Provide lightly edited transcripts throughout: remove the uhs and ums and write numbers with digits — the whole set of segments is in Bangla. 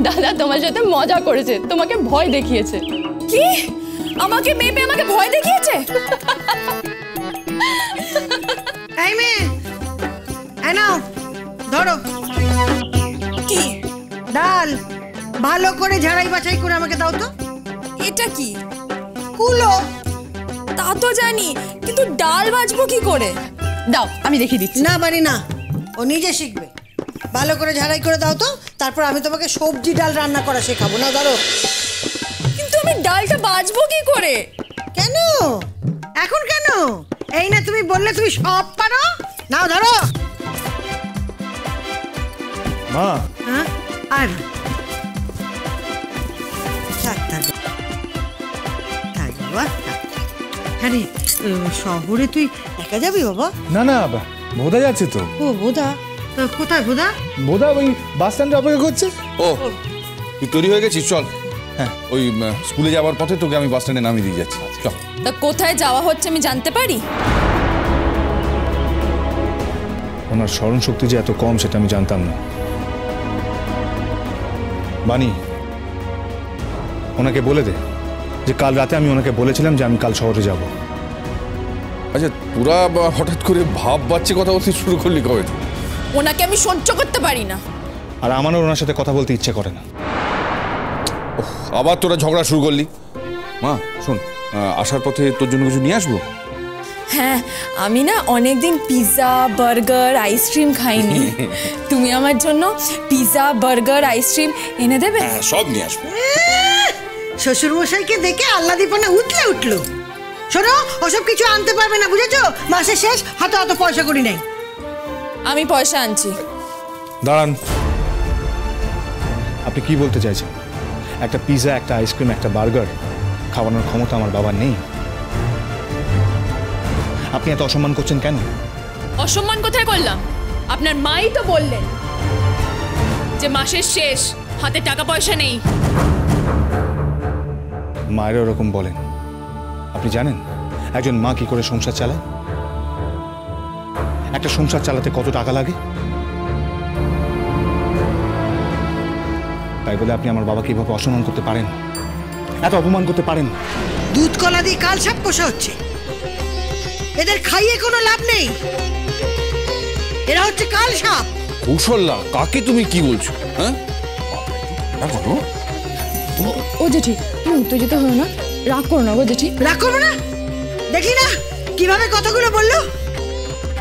দাদা তোমার সাথে মজা করেছে, তোমাকে ভয় দেখিয়েছে। কি? আমাকে মেপে আমাকে ভয় দেখিয়েছে? এই মেয়ে, এই নাও ধরো। কি? ডাল ভালো করে ঝাড়াই বাছাই করে আমাকে দাও তো। এটা কি? কুলো। তা তো জানি, কিন্তু ডাল বাজবো কি করে? দাও আমি দেখিয়ে দিচ্ছি। না বাড়ি না, ও নিজে শিখবে। ভালো করে ঝাড়াই করে দাও তো, তারপর আমি তোমাকে সবজি ডাল রান্না করা শেখাবো। না ধরো। কিন্তু আমি ডালটা বাজবো কি করে? কেন এখন কেন? এই না তুমি বললে তুমি সব পারো। নাও ধরো। মা। হ্যাঁ আর থাক থাক থাক বাবা। হ্যাঁ রে, শহরে তুই একা যাবি বাবা? না না, বোধা যাচ্ছে তো। ও বোধা, কোথায় বোধা? বোধা ওই বাস স্ট্যান্ডে অপেক্ষা করছে। ও তুই তৈরি হয়ে গেছিস? চল। হ্যাঁ, ওই স্কুলে যাওয়ার পথে তোকে আমি বাস স্ট্যান্ডে নামিয়ে দিয়ে যাচ্ছি। চল। তা কোথায় যাওয়া হচ্ছে আমি জানতে পারি? ওনার স্মরণ শক্তি যে এত কম সেটা আমি জানতাম না। বানি, ওনাকে বলে দে যে কাল রাতে আমি ওনাকে বলেছিলাম যে আমি কাল শহরে যাব। আচ্ছা, তোরা হঠাৎ করে ভাব বাচ্চা কথা বলতে শুরু করলি কবে? ওনাকে আমি সহ্য করতে পারি না। আর আমারও ওনার সাথে কথা বলতে ইচ্ছে করে না। আবার তোরা ঝগড়া শুরু করলি। মা শোন, আসার পথে তোর জন্য কিছু নিয়ে আসবো। হ্যাঁ, আমি না অনেকদিন পিৎজা বার্গার আইসক্রিম খাইনি। তুমি আমার জন্য পিৎজা বার্গার আইসক্রিম এনে দেবে? হ্যাঁ, সব নিয়ে আসবো। শ্বশুর মশাইকে দেখে আহ্লাদীপনা উঠলো। শোনো, ওসব কিছু আনতে পারবে না, বুঝেছো? মাসের শেষ, হাতে অত পয়সা করি নাই। আমি পয়সা আনছি। দাঁড়ান, আপনি কি বলতে চাইছেন? একটা পিৎজা, একটা আইসক্রিম, একটা বার্গার খাওয়ানোর ক্ষমতা আমার বাবার নেই? আপনি এত অসম্মান করছেন কেন? অসম্মান কোথায় করলাম? আপনার মাই তো বললেন যে মাসের শেষ, হাতে টাকা পয়সা নেই। মায়েরা ওরকম বলেন। আপনি জানেন একজন মা কি করে সংসার চালায়? একটা সংসার চালাতে কত টাকা লাগে? তাই বলে আপনি আমার বাবাকে এভাবে অসম্মান করতে পারেন, এত অপমান করতে পারেন? দুধ কলা দিয়ে কাল সাপ পোষা হচ্ছে, এদের খাইয়ে কোনো লাভ নেই। এরা হচ্ছে কাল সাপ। কৌশল্যা, কাকে তুমি কি বলছো? হ্যাঁ, ও জেঠি, তুমি উত্তেজিত হও না, রাগ করো না গো জেঠি। রাগ করবো না? দেখি না কিভাবে কথাগুলো বললো।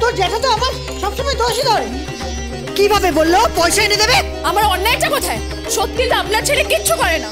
তোর জ্যাঠা তো আমার সবসময় দোষই ধরে। কিভাবে বললো পয়সা এনে দেবে? আমার অন্যায়টা কোথায়? সত্যি তো আপনার ছেলে কিচ্ছু করে না।